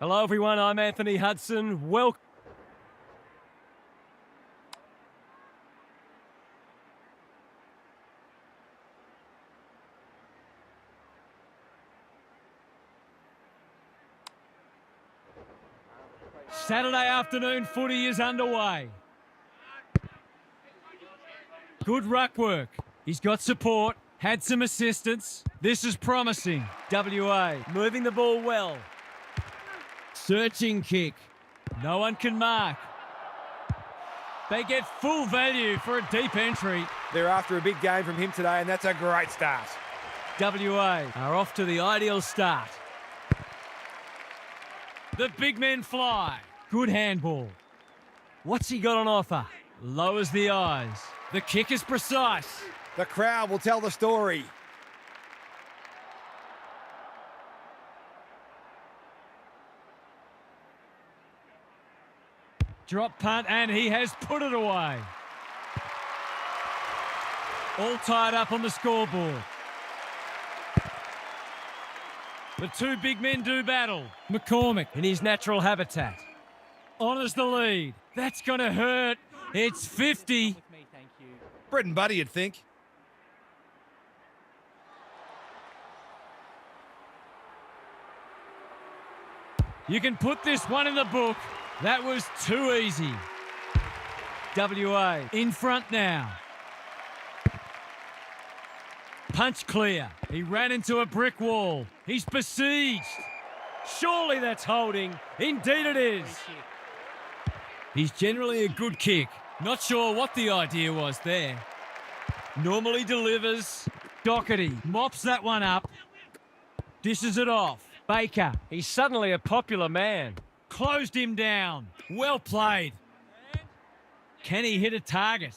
Hello everyone, I'm Anthony Hudson. Welcome. Saturday afternoon footy is underway. Good ruck work. He's got support, had some assistance. This is promising. WA moving the ball well. Searching kick. No one can mark. They get full value for a deep entry. They're after a big game from him today, and that's a great start. WA are off to the ideal start. The big men fly. Good handball. What's he got on offer? Lowers the eyes. The kick is precise. The crowd will tell the story. Drop punt, and he has put it away. All tied up on the scoreboard. The two big men do battle. McCormick in his natural habitat. Honours the lead. That's going to hurt. It's 50. Bread and butter, you'd think. You can put this one in the book. That was too easy. WA in front now. Punch clear. He ran into a brick wall. He's besieged. Surely that's holding. Indeed it is. He's generally a good kick. Not sure what the idea was there. Normally delivers. Doherty mops that one up. Dishes it off. Baker, he's suddenly a popular man. Closed him down. Well played. Can he hit a target?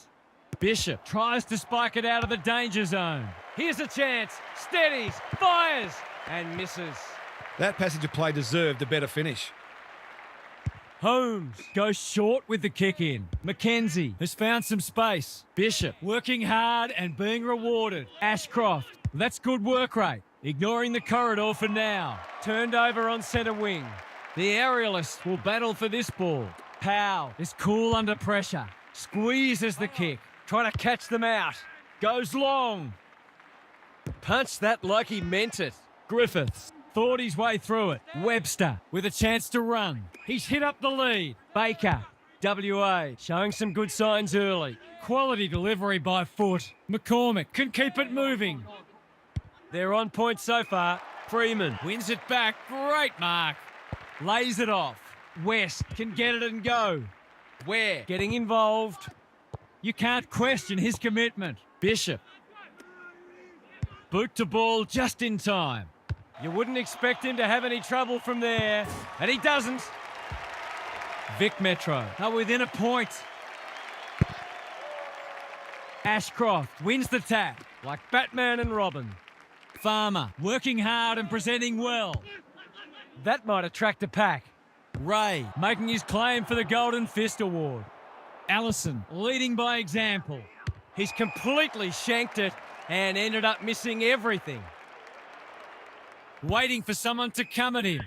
Bishop tries to spike it out of the danger zone. Here's a chance. Steadies, fires, and misses. That passage of play deserved a better finish. Holmes goes short with the kick in. Mackenzie has found some space. Bishop working hard and being rewarded. Ashcroft, that's good work rate. Ignoring the corridor for now. Turned over on centre wing. The aerialists will battle for this ball. Powell is cool under pressure. Squeezes the kick. Trying to catch them out. Goes long. Punched that like he meant it. Griffiths thought his way through it. Webster with a chance to run. He's hit up the lead. Baker, WA, showing some good signs early. Quality delivery by foot. McCormick can keep it moving. They're on point so far. Freeman wins it back. Great mark. Lays it off. West can get it and go. Ware getting involved. You can't question his commitment. Bishop. Boot to ball just in time. You wouldn't expect him to have any trouble from there. And he doesn't. Vic Metro are within a point. Ashcroft wins the tap like Batman and Robin. Farmer working hard and presenting well. That might attract a pack. Ray making his claim for the Golden Fist Award. Allison leading by example. He's completely shanked it and ended up missing everything. Waiting for someone to come at him.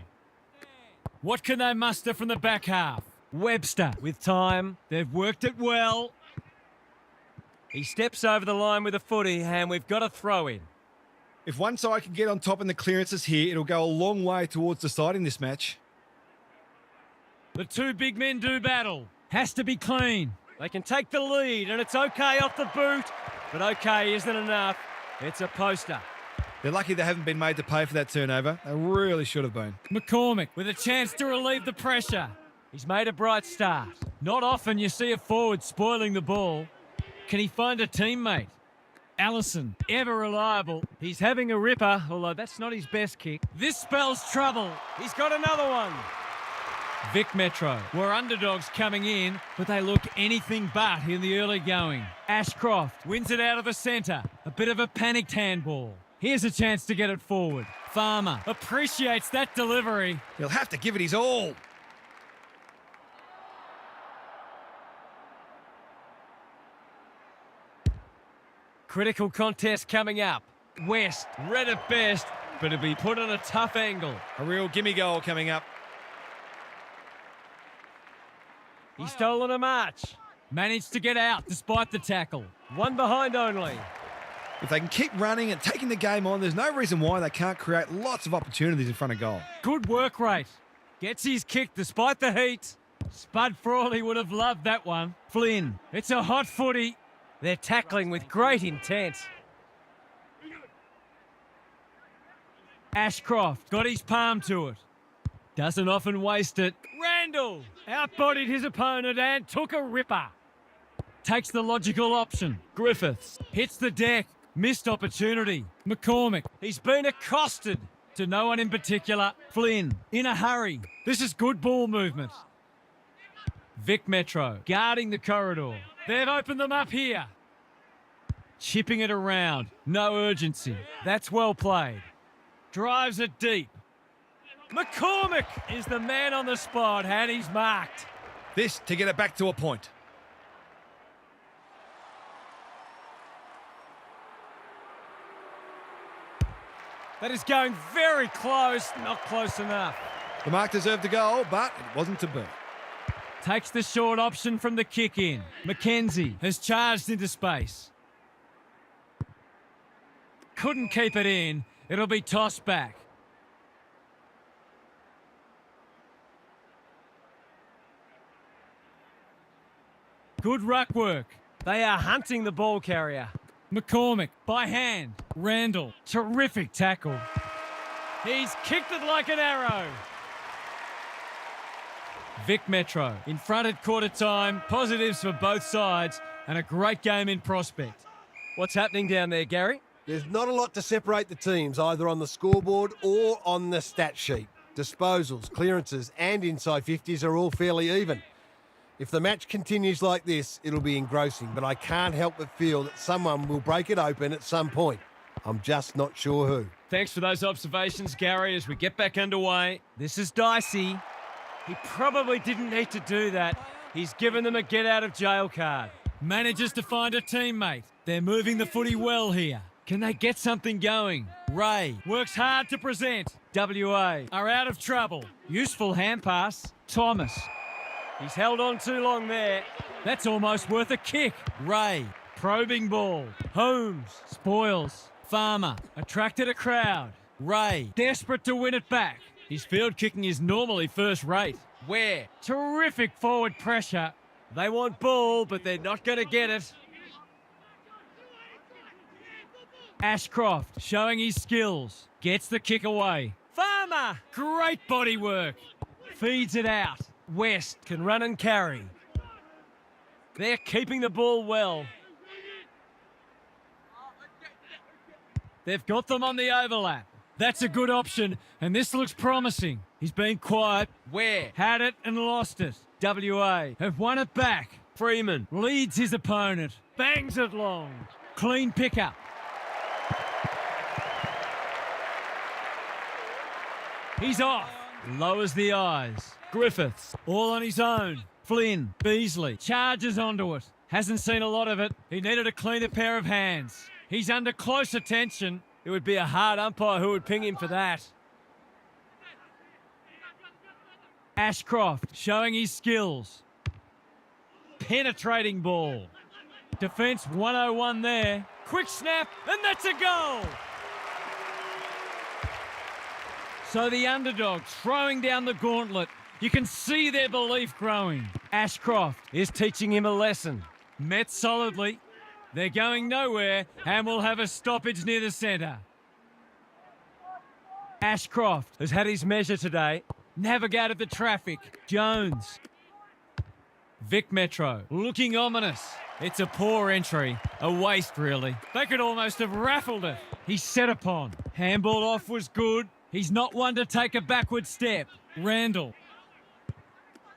What can they muster from the back half? Webster with time. They've worked it well. He steps over the line with a footy and we've got a throw in. If one side can get on top in the clearances here, it'll go a long way towards deciding this match. The two big men do battle. Has to be clean. They can take the lead and it's okay off the boot. But okay isn't enough. It's a poster. They're lucky they haven't been made to pay for that turnover. They really should have been. McCormick with a chance to relieve the pressure. He's made a bright start. Not often you see a forward spoiling the ball. Can he find a teammate? Allison, ever reliable. He's having a ripper, although that's not his best kick. This spells trouble. He's got another one. Vic Metro were underdogs coming in, but they look anything but in the early going. Ashcroft wins it out of the centre. A bit of a panicked handball. Here's a chance to get it forward. Farmer appreciates that delivery. He'll have to give it his all. Critical contest coming up. West, red at best, but it'll be put on a tough angle. A real gimme goal coming up. He's stolen a march. Managed to get out despite the tackle. One behind only. If they can keep running and taking the game on, there's no reason why they can't create lots of opportunities in front of goal. Good work rate. Gets his kick despite the heat. Spud Frawley would have loved that one. Flynn, it's a hot footy. They're tackling with great intent. Ashcroft got his palm to it. Doesn't often waste it. Randall outbodied his opponent and took a ripper. Takes the logical option. Griffiths hits the deck. Missed opportunity. McCormick, he's been accosted. To no one in particular. Flynn, in a hurry. This is good ball movement. Vic Metro, guarding the corridor. They've opened them up here. Chipping it around. No urgency. That's well played. Drives it deep. McCormick is the man on the spot and he's marked. This to get it back to a point. That is going very close. Not close enough. The mark deserved a goal, but it wasn't to be. Takes the short option from the kick in. Mackenzie has charged into space. Couldn't keep it in. It'll be tossed back. Good ruck work. They are hunting the ball carrier. McCormick by hand. Randall, terrific tackle. He's kicked it like an arrow. Vic Metro in front at quarter time. Positives for both sides and a great game in prospect. What's happening down there, Gary? There's not a lot to separate the teams, either on the scoreboard or on the stat sheet. Disposals, clearances and inside 50s are all fairly even. If the match continues like this, it'll be engrossing, but I can't help but feel that someone will break it open at some point. I'm just not sure who. Thanks for those observations, Gary, as we get back underway. This is dicey. He probably didn't need to do that. He's given them a get-out-of-jail card. Manages to find a teammate. They're moving the footy well here. Can they get something going? Ray works hard to present. WA are out of trouble. Useful hand pass. Thomas. He's held on too long there. That's almost worth a kick. Ray, probing ball. Holmes, spoils. Farmer, attracted a crowd. Ray, desperate to win it back. His field kicking is normally first rate. Ware, terrific forward pressure. They want ball, but they're not going to get it. Ashcroft, showing his skills. Gets the kick away. Farmer, great body work. Feeds it out. West Can run and carry. They're keeping the ball well. They've got them on the overlap. That's a good option, and this looks promising. He's been quiet. Ware had it and lost it. WA have won it back. Freeman leads his opponent. Bangs it long. Clean pickup. He's off. Lowers the eyes. Griffiths all on his own. Flynn, Beasley charges onto it. Hasn't seen a lot of it. He needed a cleaner pair of hands. He's under close attention. It would be a hard umpire who would ping him for that. Ashcroft showing his skills. Penetrating ball. Defence 101 there. Quick snap, and that's a goal! So the underdog throwing down the gauntlet. You can see their belief growing. Ashcroft is teaching him a lesson. Met solidly. They're going nowhere and will have a stoppage near the centre. Ashcroft has had his measure today. Navigated the traffic. Jones. Vic Metro looking ominous. It's a poor entry. A waste, really. They could almost have raffled it. He's set upon. Handball off was good. He's not one to take a backward step. Randall.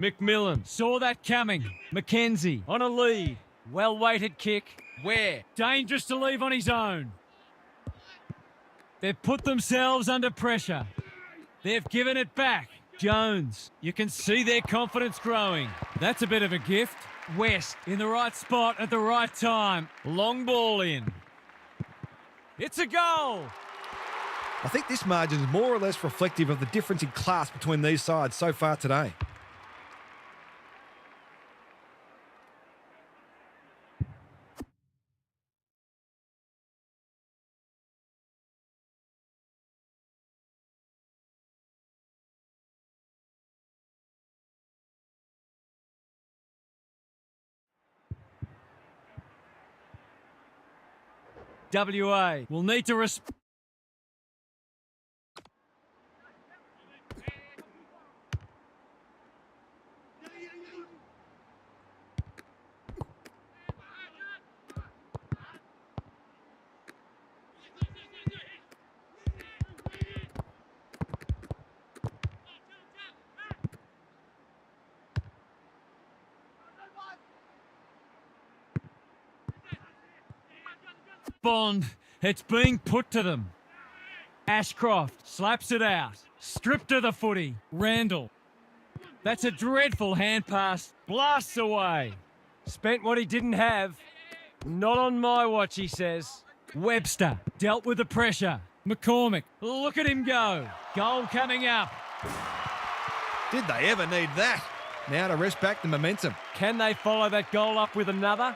McMillan saw that coming. Mackenzie on a lead. Well-weighted kick. Ware dangerous to leave on his own. They've put themselves under pressure. They've given it back. Jones, you can see their confidence growing. That's a bit of a gift. West in the right spot at the right time. Long ball in. It's a goal. I think this margin is more or less reflective of the difference in class between these sides so far today. WA will need to respond. It's being put to them. Ashcroft slaps it out. Stripped of the footy. Randall. That's a dreadful hand pass. Blasts away. Spent what he didn't have. Not on my watch, he says. Webster dealt with the pressure. McCormick, look at him go. Goal coming up. Did they ever need that? Now to rest back the momentum. Can they follow that goal up with another?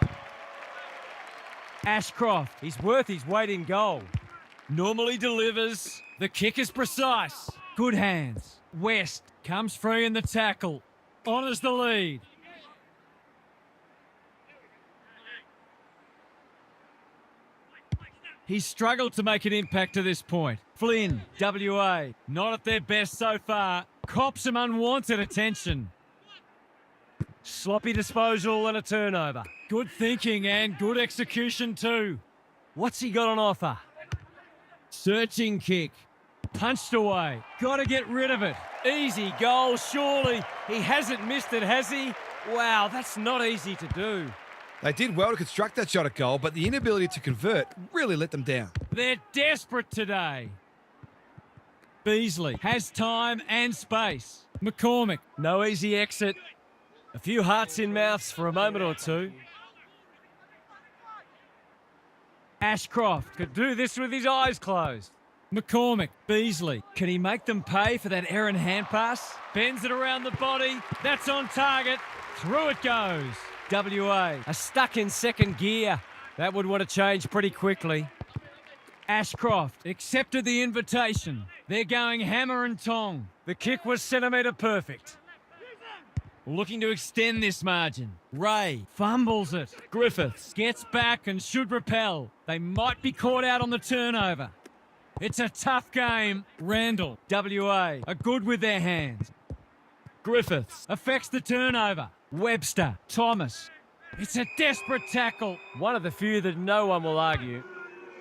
Ashcroft, He's worth his weight in gold. normally delivers. The kick is precise. Good hands. West comes free in the tackle. Honours the lead. He's struggled to make an impact to this point. Flynn, WA, not at their best so far. Cops some unwanted attention. Sloppy disposal and a turnover. Good thinking and good execution too. What's he got on offer? Searching kick. Punched away. Got to get rid of it. Easy goal, surely. He hasn't missed it, has he? Wow, that's not easy to do. They did well to construct that shot at goal, but the inability to convert really let them down. They're desperate today. Beasley has time and space. McCormick. No easy exit. A few hearts in mouths for a moment or two. Ashcroft. Could do this with his eyes closed. McCormick. Beasley. Can he make them pay for that errant hand pass? Bends it around the body. That's on target. Through it goes. WA. Are stuck in second gear. That would want to change pretty quickly. Ashcroft accepted the invitation. They're going hammer and tong. The kick was centimetre perfect. Looking to extend this margin. Ray fumbles it. Griffiths gets back and should repel. They might be caught out on the turnover. It's a tough game. Randall, WA, are good with their hands. Griffiths affects the turnover. Webster, Thomas. It's a desperate tackle. One of the few that no one will argue.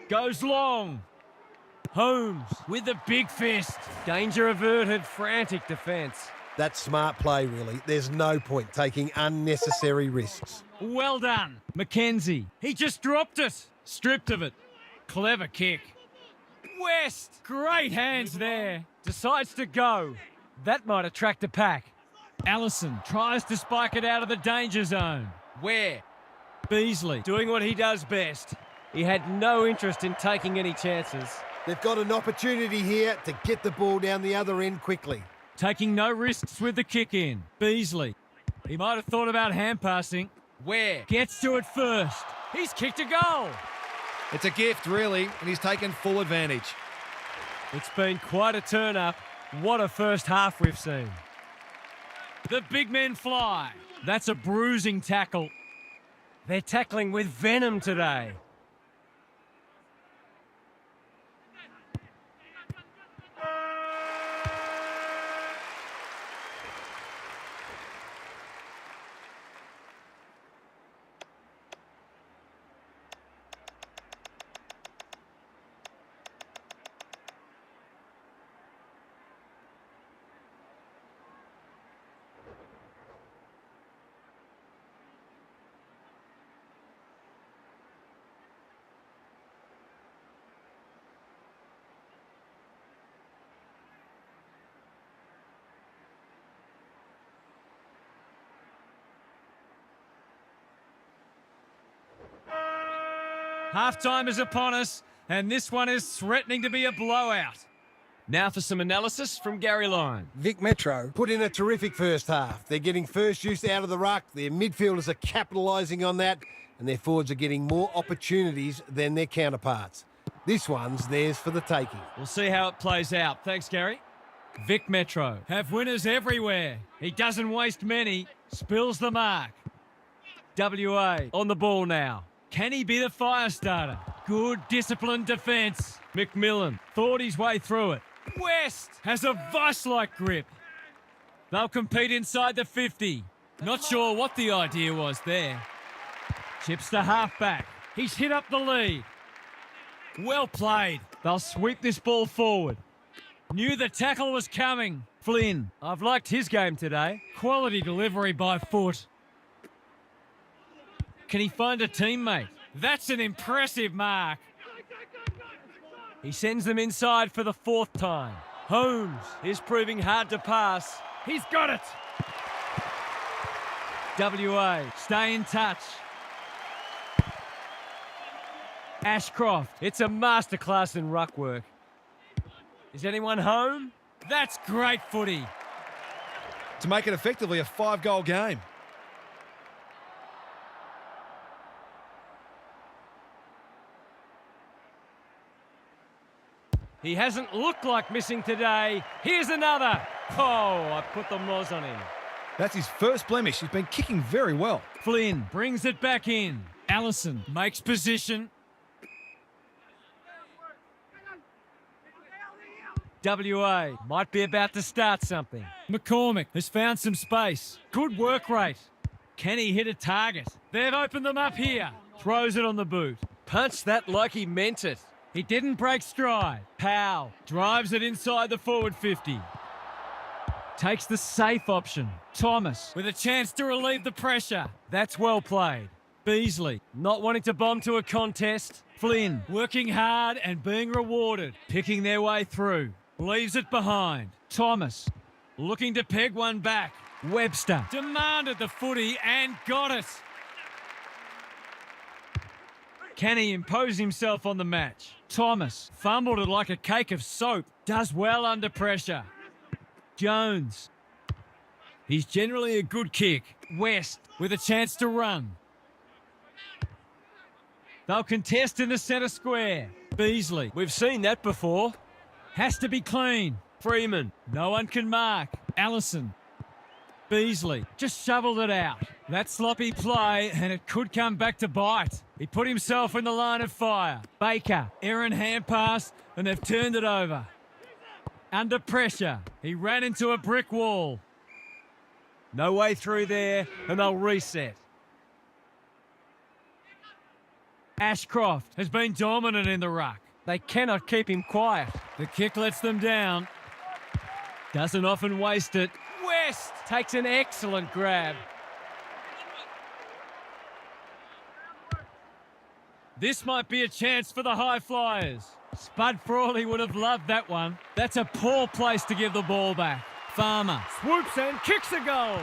Goes long. Holmes with the big fist. Danger averted, frantic defence. That's smart play, really. There's no point taking unnecessary risks. Well done. Mackenzie. He just dropped it. Stripped of it. Clever kick. West. Great hands there. Decides to go. That might attract a pack. Allison tries to spike it out of the danger zone. Where? Beasley. Doing what he does best. He had no interest in taking any chances. They've got an opportunity here to get the ball down the other end quickly. Taking no risks with the kick in. Beasley. He might have thought about hand passing. Where? Gets to it first. He's kicked a goal. It's a gift, really, and he's taken full advantage. It's been quite a turn-up. What a first half we've seen. The big men fly. That's a bruising tackle. They're tackling with venom today. Half-time is upon us, and this one is threatening to be a blowout. Now for some analysis from Gary Lyon. Vic Metro put in a terrific first half. They're getting first use out of the ruck. Their midfielders are capitalising on that, and their forwards are getting more opportunities than their counterparts. This one's theirs for the taking. We'll see how it plays out. Thanks, Gary. Vic Metro have winners everywhere. He doesn't waste many, spills the mark. WA on the ball now. Can he be the fire starter? Good disciplined defence. McMillan thought his way through it. West has a vice-like grip. They'll compete inside the 50. Not sure what the idea was there. Chips to halfback. He's hit up the lead. Well played. They'll sweep this ball forward. Knew the tackle was coming. Flynn. I've liked his game today. Quality delivery by foot. Can he find a teammate? That's an impressive mark. He sends them inside for the 4th time. Holmes is proving hard to pass. He's got it. WA, stay in touch. Ashcroft. It's a masterclass in ruck work. Is anyone home? That's great footy. To make it effectively a 5-goal game. He hasn't looked like missing today. Here's another. Oh, I put the moz on him. That's his first blemish. He's been kicking very well. Flynn brings it back in. Allison makes position. WA might be about to start something. McCormick has found some space. Good work rate. Can he hit a target? They've opened them up here. Throws it on the boot. Punched that like he meant it. He didn't break stride. Powell drives it inside the forward 50. Takes the safe option. Thomas with a chance to relieve the pressure. That's well played. Beasley Not wanting to bomb to a contest. Flynn working hard and being rewarded. Picking their way through. Leaves it behind. Thomas looking to peg one back. Webster demanded the footy and got it. Can he impose himself on the match? Thomas fumbled it like a cake of soap. Does well under pressure. Jones. He's generally a good kick. West with a chance to run. They'll contest in the centre square. Beasley We've seen that before. has to be clean. Freeman. No one can mark. Allison. Beasley just shoveled it out. That sloppy play, and it could come back to bite. He put himself in the line of fire. Baker, errant hand pass, and they've turned it over. Under pressure, he ran into a brick wall. No way through there, and they'll reset. Ashcroft has been dominant in the ruck. They cannot keep him quiet. The kick lets them down. Doesn't often waste it. West takes an excellent grab. This might be a chance for the high flyers. Spud Frawley would have loved that one. That's a poor place to give the ball back. Farmer swoops and kicks a goal.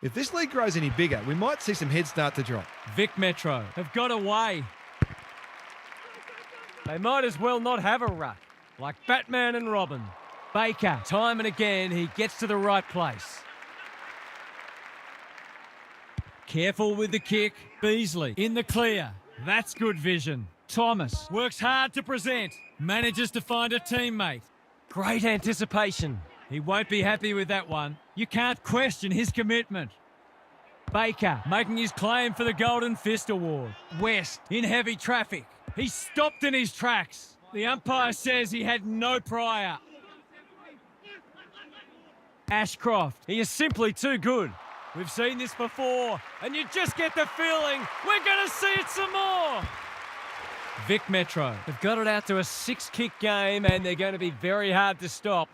If this league grows any bigger, we might see some heads start to drop. Vic Metro have got away. They might as well not have a ruck, like Batman and Robin. Baker, time and again, he gets to the right place. Careful with the kick. Beasley in the clear. That's good vision. Thomas works hard to present. Manages to find a teammate. Great anticipation. He won't be happy with that one. You can't question his commitment. Baker making his claim for the Golden Fist Award. West in heavy traffic. He's stopped in his tracks. The umpire says he had no prior. Ashcroft. He is simply too good. We've seen this before, and you just get the feeling we're going to see it some more. Vic Metro They've got it out to a 6-kick game, and they're going to be very hard to stop.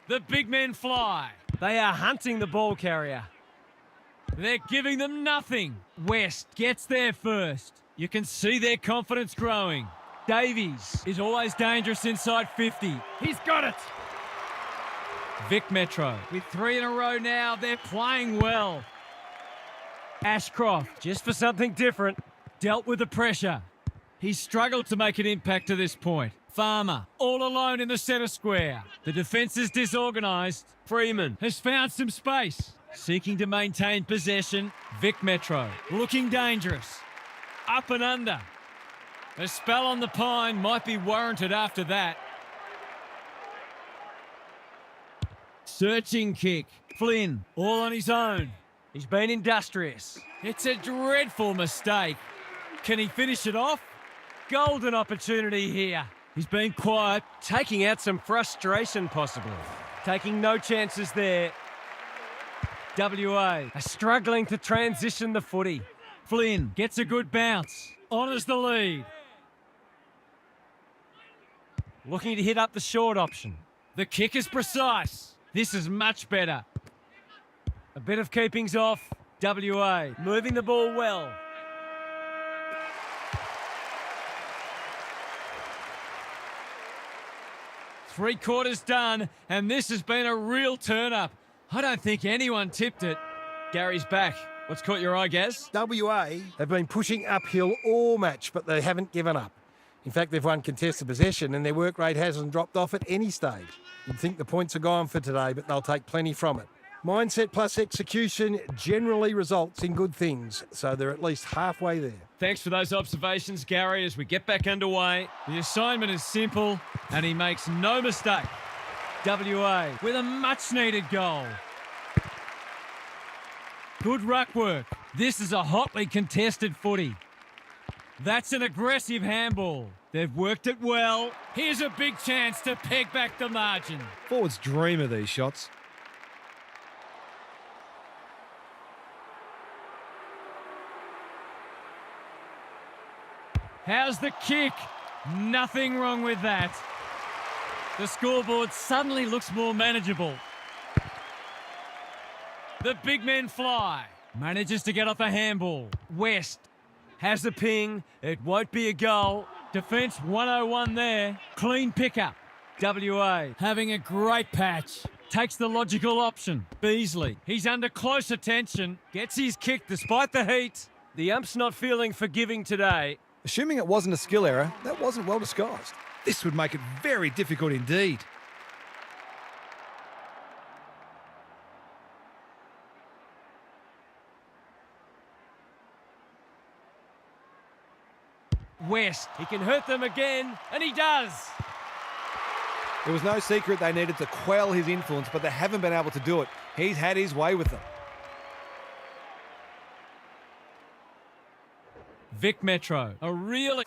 The big men fly. They are hunting the ball carrier. They're giving them nothing. West gets there first. You can see their confidence growing. Davies is always dangerous inside 50. He's got it. Vic Metro with 3 in a row now. They're playing well. Ashcroft Just for something different. dealt with the pressure. He's struggled to make an impact to this point. Farmer all alone in the centre square. The defence is disorganised. Freeman Has found some space. Seeking to maintain possession. Vic Metro looking dangerous. Up and under. A spell on the pine might be warranted after that. Searching kick. Flynn, all on his own. He's been industrious. It's a dreadful mistake. Can he finish it off? Golden opportunity here. He's been quiet. Taking out some frustration, possibly. Taking no chances there. WA are struggling to transition the footy. Flynn gets a good bounce. Honours the lead. Looking to hit up the short option. The kick is precise. This is much better. A bit of keepings off. WA moving the ball well. Three quarters done, and this has been a real turn-up. I don't think anyone tipped it. Gary's back. What's caught your eye, Gaz? WA have been pushing uphill all match, but they haven't given up. In fact, they've won contested possession and their work rate hasn't dropped off at any stage. You'd think the points are gone for today, but they'll take plenty from it. Mindset plus execution generally results in good things, so they're at least halfway there. Thanks for those observations, Gary, as we get back underway. The assignment is simple, and he makes no mistake. WA with a much-needed goal. Good ruck work. This is a hotly contested footy. That's an aggressive handball. They've worked it well. Here's a big chance to peg back the margin. Forwards dream of these shots. How's the kick? Nothing wrong with that. The scoreboard suddenly looks more manageable. The big men fly. Manages to get off a handball. West Has the ping. It won't be a goal. Defence 101 there. Clean pickup. WA having a great patch. Takes the logical option. Beasley. He's under close attention. Gets his kick despite the heat. The ump's not feeling forgiving today. Assuming it wasn't a skill error, that wasn't well disguised. This would make it very difficult indeed. West. He can hurt them again, and he does. There was no secret they needed to quell his influence, but they haven't been able to do it. He's had his way with them. Vic Metro. A real...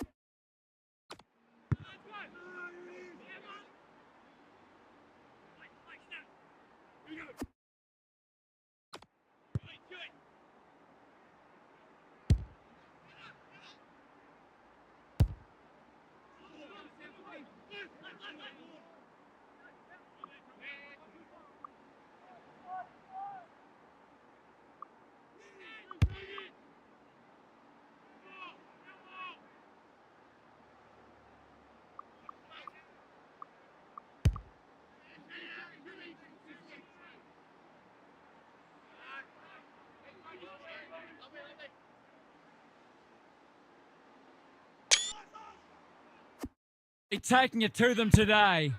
Taking it to them today.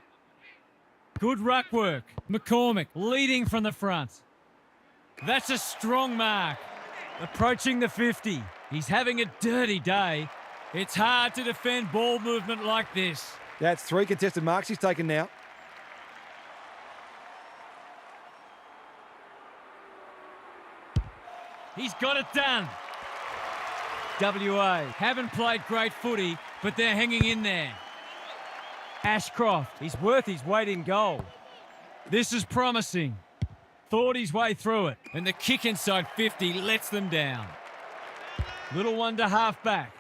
Good ruck work. McCormick leading from the front. That's a strong mark. Approaching the 50. He's having a dirty day. It's hard to defend ball movement like this. That's 3 contested marks he's taken now. He's got it done. WA haven't played great footy, but they're hanging in there. Ashcroft. He's worth his weight in gold. This is promising. Thought his way through it, and the kick inside 50 lets them down. Little one to half back.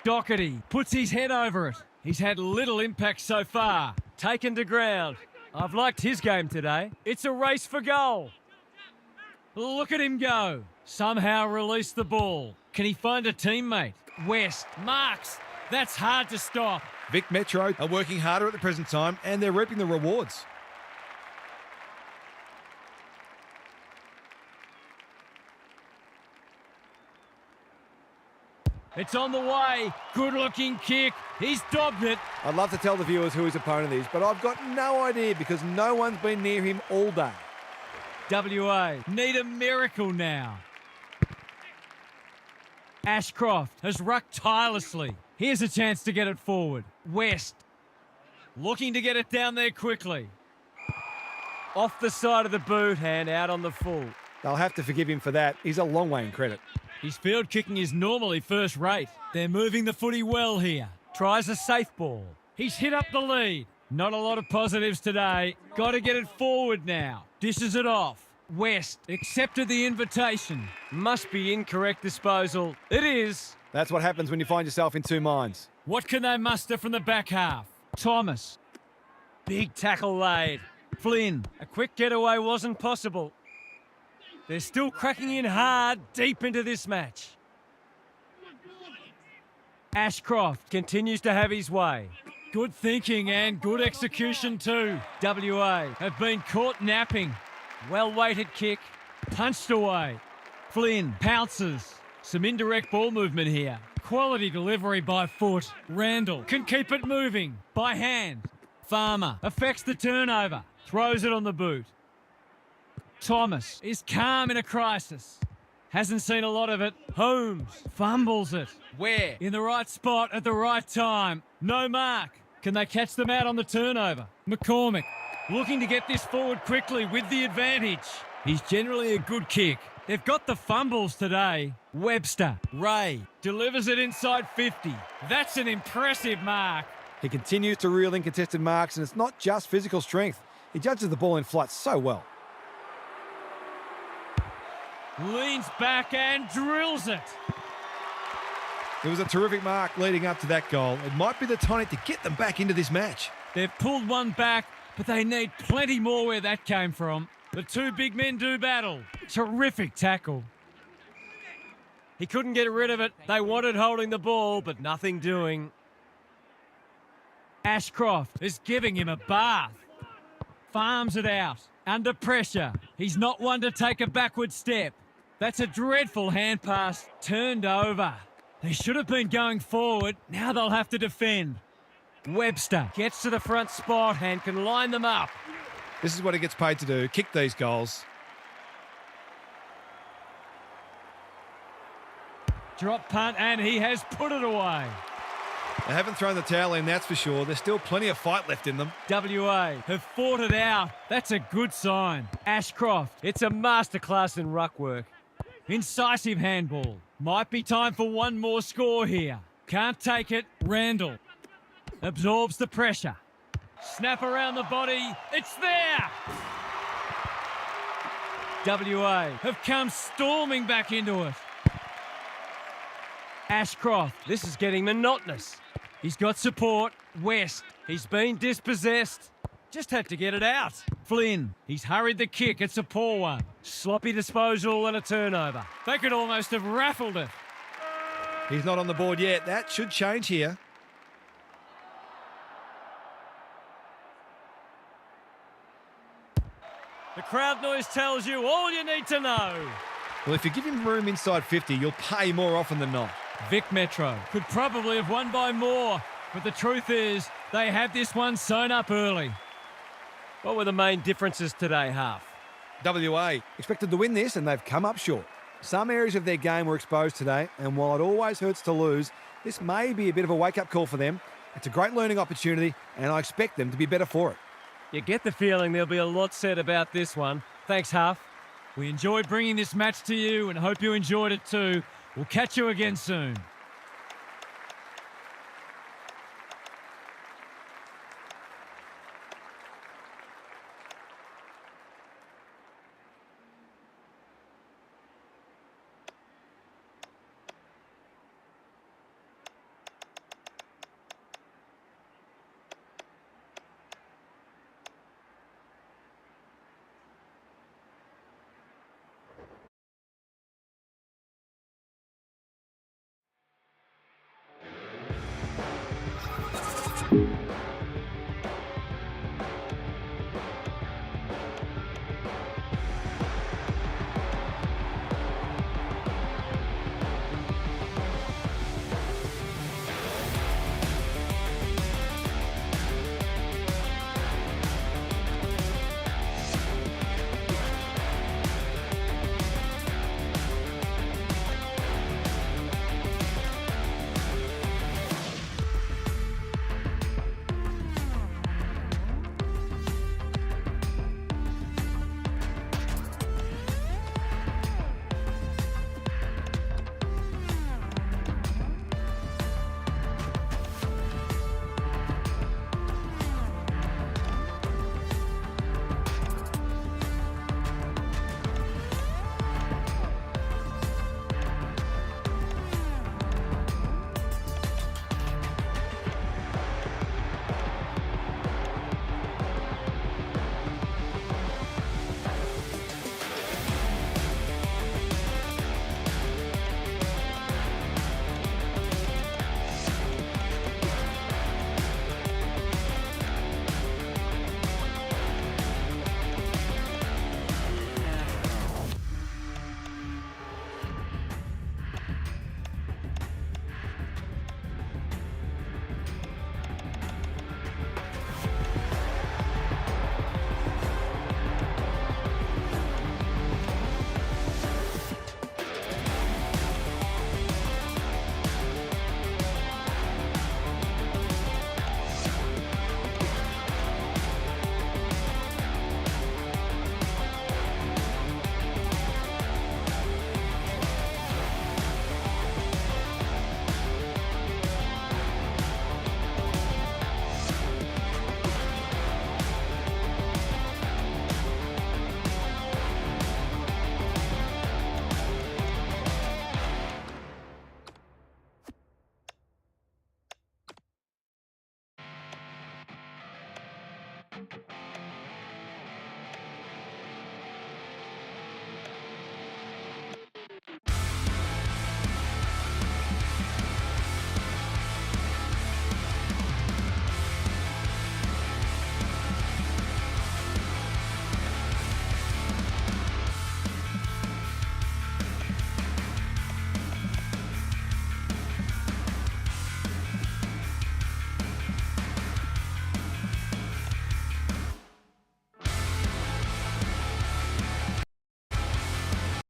Doherty puts his head over it. He's had little impact so far. Taken to ground. I've liked his game today. It's a race for goal. Look at him go. Somehow release the ball. Can he find a teammate? West marks. That's hard to stop. Vic Metro are working harder at the present time, and they're reaping the rewards. It's on the way. Good-looking kick. He's dobbed it. I'd love to tell the viewers who his opponent is, but I've got no idea because no one's been near him all day. WA need a miracle now. Ashcroft has rucked tirelessly. Here's a chance to get it forward. West looking to get it down there quickly. Off the side of the boot and out on the full. They'll have to forgive him for that. He's a long way in credit. His field kicking is normally first rate. They're moving the footy well here. Tries a safe ball. He's hit up the lead. Not a lot of positives today. Got to get it forward now. Dishes it off. West accepted the invitation. Must be incorrect disposal. It is. That's what happens when you find yourself in two minds. What can they muster from the back half? Thomas. Big tackle laid. Flynn. A quick getaway wasn't possible. They're still cracking in hard deep into this match. Ashcroft. Continues to have his way. Good thinking and good execution too. WA have been caught napping. Well-weighted kick. Punched away. Flynn pounces. Some indirect ball movement here. Quality delivery by foot. Randall can keep it moving by hand. Farmer affects the turnover. Throws it on the boot. Thomas is calm in a crisis. Hasn't seen a lot of it. Holmes fumbles it. Where? In the right spot at the right time. No mark. Can they catch them out on the turnover? McCormick looking to get this forward quickly with the advantage. He's generally a good kick. They've got the fumbles today. Webster. Ray delivers it inside 50. That's an impressive mark. He continues to reel in contested marks, and it's not just physical strength. He judges the ball in flight so well. Leans back and drills it. It was a terrific mark leading up to that goal. It might be the tonic to get them back into this match. They've pulled one back, but they need plenty more where that came from. The two big men do battle. Terrific tackle. He couldn't get rid of it. They wanted holding the ball, but nothing doing. Ashcroft is giving him a bath. Farms it out. Under pressure. He's not one to take a backward step. That's a dreadful hand pass. Turned over. They should have been going forward. Now they'll have to defend. Webster Gets to the front spot and can line them up. This is what he gets paid to do, kick these goals. drop punt and he has put it away. They haven't thrown the towel in, that's for sure. There's still plenty of fight left in them. WA have fought it out. That's a good sign. Ashcroft. It's a masterclass in ruck work. Incisive handball. Might be time for one more score here. Can't take it. Randall absorbs the pressure. Snap around the body. It's there. WA have come storming back into it. Ashcroft. This is getting monotonous. He's got support. West. He's been dispossessed. Just had to get it out. Flynn. He's hurried the kick. It's a poor one. Sloppy disposal and a turnover. They could almost have raffled it. He's not on the board yet. That should change here. The crowd noise tells you all you need to know. Well, if you give him room inside 50, you'll pay more often than not. Vic Metro could probably have won by more, but the truth is they had this one sewn up early. What were the main differences today, Half? WA expected to win this and they've come up short. Some areas of their game were exposed today, and while it always hurts to lose, this may be a bit of a wake-up call for them. It's a great learning opportunity, and I expect them to be better for it. You get the feeling there'll be a lot said about this one. Thanks, Half. We enjoyed bringing this match to you and hope you enjoyed it too. We'll catch you again soon.